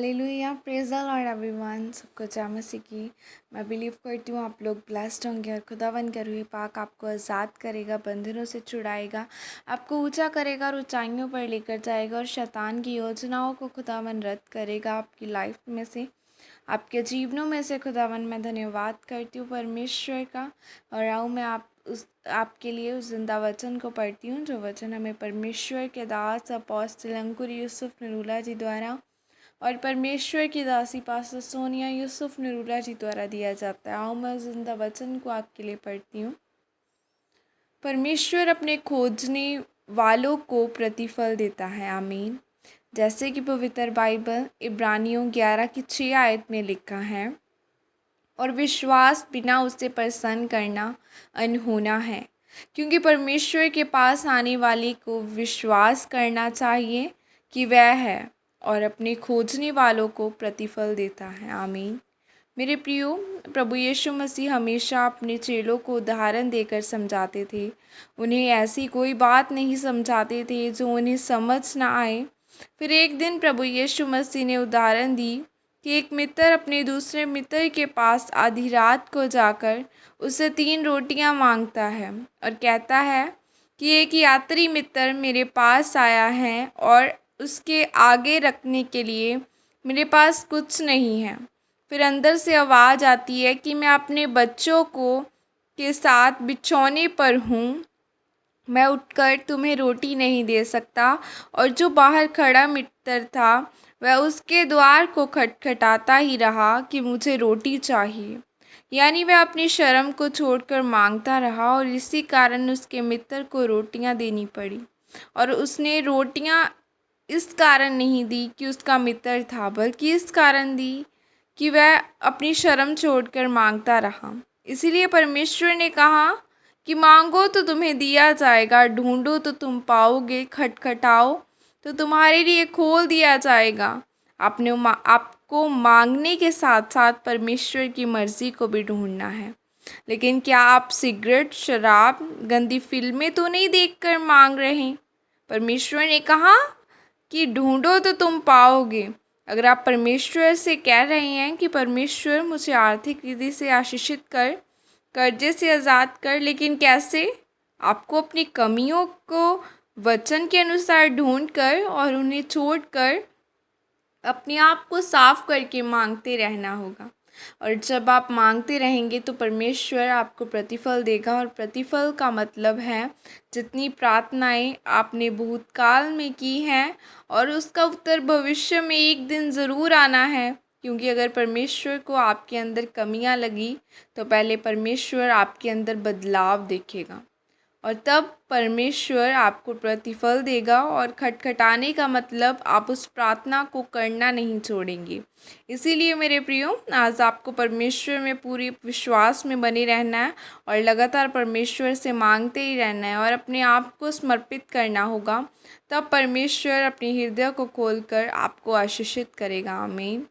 Hallelujah, praise the Lord everyone. सबको जय मसीह की। मैं बिलीव करती हूँ आप लोग ब्लेस्ड होंगे और खुदावन का रूह पाक आपको आज़ाद करेगा, बंधनों से छुड़ाएगा, आपको ऊंचा करेगा और ऊंचाइयों पर लेकर जाएगा और शैतान की योजनाओं को खुदावन रद्द करेगा आपकी लाइफ में से, आपके जीवनों में से। खुदावन मैं धन्यवाद करती हूँ परमेश्वर का। और आओ मैं आपके लिए उस जिंदा वचन को पढ़ती हूँ जो वचन हमें परमेश्वर के दास अपोस्तल अंकुर यूसुफ नरूला जी द्वारा और परमेश्वर की दासी पास्टर सोनिया यूसुफ नरूला जी द्वारा दिया जाता है। आओ मैं जिंदा वचन को आपके लिए पढ़ती हूँ। परमेश्वर अपने खोजने वालों को प्रतिफल देता है, आमीन। जैसे कि पवित्र बाइबल इब्रानियों 11:6 में लिखा है, और विश्वास बिना उससे प्रसन्न करना अनहोना है, क्योंकि परमेश्वर के पास आने वाले को विश्वास करना चाहिए कि वह है और अपने खोजने वालों को प्रतिफल देता है, आमीन। मेरे प्रियो, प्रभु यीशु मसीह हमेशा अपने चेलों को उदाहरण देकर समझाते थे। उन्हें ऐसी कोई बात नहीं समझाते थे जो उन्हें समझ ना आए। फिर एक दिन प्रभु यीशु मसीह ने उदाहरण दी कि एक मित्र अपने दूसरे मित्र के पास आधी रात को जाकर उससे 3 रोटियां मांगता है और कहता है कि एक यात्री मित्र मेरे पास आया है और उसके आगे रखने के लिए मेरे पास कुछ नहीं है। फिर अंदर से आवाज़ आती है कि मैं अपने बच्चों को के साथ बिछौने पर हूँ, मैं उठकर तुम्हें रोटी नहीं दे सकता। और जो बाहर खड़ा मित्र था वह उसके द्वार को खटखटाता ही रहा कि मुझे रोटी चाहिए। यानी वह अपनी शर्म को छोड़कर मांगता रहा और इसी कारण उसके मित्र को रोटियां देनी पड़ी। और उसने रोटियां इस कारण नहीं दी कि उसका मित्र था, बल्कि इस कारण दी कि वह अपनी शर्म छोड़कर मांगता रहा। इसीलिए परमेश्वर ने कहा कि मांगो तो तुम्हें दिया जाएगा, ढूंढो तो तुम पाओगे, खटखटाओ तो तुम्हारे लिए खोल दिया जाएगा। आपको मांगने के साथ साथ परमेश्वर की मर्ज़ी को भी ढूंढना है। लेकिन क्या आप सिगरेट, शराब, गंदी फिल्में तो नहीं देखकर मांग रहे? परमेश्वर ने कहा कि ढूंढो तो तुम पाओगे। अगर आप परमेश्वर से कह रहे हैं कि परमेश्वर मुझे आर्थिक रीति से आशीषित कर, कर्जे से आज़ाद कर, लेकिन कैसे? आपको अपनी कमियों को वचन के अनुसार ढूंढकर और उन्हें छोड़कर अपने आप को साफ करके मांगते रहना होगा। और जब आप मांगते रहेंगे तो परमेश्वर आपको प्रतिफल देगा। और प्रतिफल का मतलब है जितनी प्रार्थनाएं आपने भूतकाल में की हैं और उसका उत्तर भविष्य में एक दिन ज़रूर आना है। क्योंकि अगर परमेश्वर को आपके अंदर कमियां लगी तो पहले परमेश्वर आपके अंदर बदलाव देखेगा और तब परमेश्वर आपको प्रतिफल देगा। और खटखटाने का मतलब आप उस प्रार्थना को करना नहीं छोड़ेंगे। इसीलिए मेरे प्रियो, आज आपको परमेश्वर में पूरी विश्वास में बने रहना है और लगातार परमेश्वर से मांगते ही रहना है और अपने आप को समर्पित करना होगा। तब परमेश्वर अपने हृदय को खोलकर आपको आशीषित करेगा, आमीन।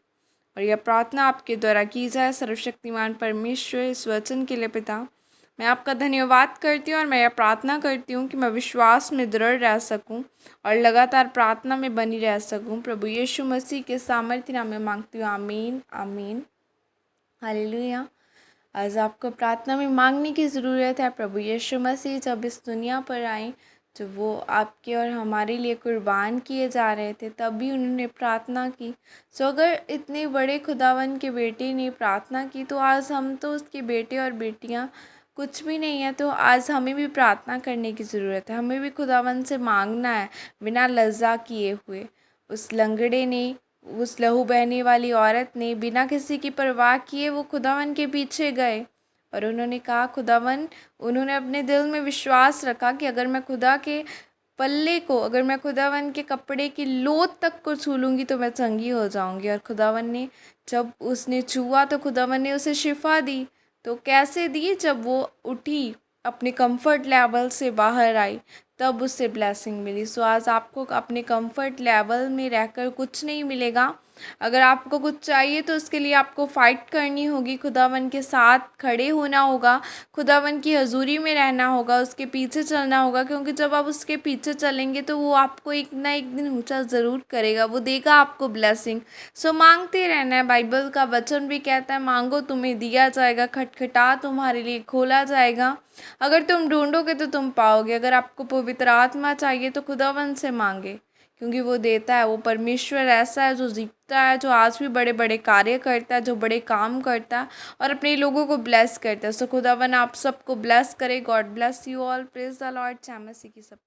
और यह प्रार्थना आपके द्वारा की जाए। सर्वशक्तिमान परमेश्वर, इस वचन के लिए पिता, मैं आपका धन्यवाद करती हूँ और मैं यह प्रार्थना करती हूँ कि मैं विश्वास में दृढ़ रह सकूँ और लगातार प्रार्थना में बनी रह सकूँ। प्रभु यीशु मसीह के सामर्थ्य नाम में मांगती हूँ, आमीन आमीन। हालेलुया। आज आपको प्रार्थना में मांगने की ज़रूरत है। प्रभु यीशु मसीह जब इस दुनिया पर आए, जब वो आपके और हमारे लिए कुर्बान किए जा रहे थे, तब भी उन्होंने प्रार्थना की। सो अगर इतने बड़े खुदावन के बेटे ने प्रार्थना की तो आज हम तो उसके बेटे और बेटियां कुछ भी नहीं है। तो आज हमें भी प्रार्थना करने की ज़रूरत है। हमें भी खुदावन से मांगना है बिना लज्जा किए हुए। उस लंगड़े ने, उस लहू बहने वाली औरत ने बिना किसी की परवाह किए वो खुदावन के पीछे गए और उन्होंने कहा खुदावन, उन्होंने अपने दिल में विश्वास रखा कि अगर मैं खुदा के पल्ले को, अगर मैं खुदावन के कपड़े की लोथ तक को छू लूँगी तो मैं चंगी हो जाऊँगी। और खुदावन ने, जब उसने छुआ तो खुदावन ने उसे शिफा दी। तो कैसे दी? जब वो उठी, अपने कंफर्ट लेवल से बाहर आई, तब उससे ब्लेसिंग मिली। सो आज आपको अपने कंफर्ट लेवल में रहकर कुछ नहीं मिलेगा। अगर आपको कुछ चाहिए तो उसके लिए आपको फ़ाइट करनी होगी, खुदावन के साथ खड़े होना होगा, खुदावन की हज़ूरी में रहना होगा, उसके पीछे चलना होगा, क्योंकि जब आप उसके पीछे चलेंगे तो वो आपको एक ना एक दिन ऊंचा ज़रूर करेगा, वो देगा आपको ब्लेसिंग। सो मांगते रहना है। बाइबल का वचन भी कहता है, मांगो तुम्हें दिया जाएगा, खटखटा तुम्हारे लिए खोला जाएगा। अगर तुम ढूंढोगे तो तुम पाओगे। अगर आपको पवित्र आत्मा चाहिए तो खुदावन से मांगे, क्योंकि वो देता है। वो परमेश्वर ऐसा है जो जीतता है, जो आज भी बड़े बड़े कार्य करता है, जो बड़े काम करता है और अपने लोगों को ब्लेस करता है। सो खुदावन आप सबको ब्लेस करे। God bless you all. Praise the Lord. जय मसीह की सब।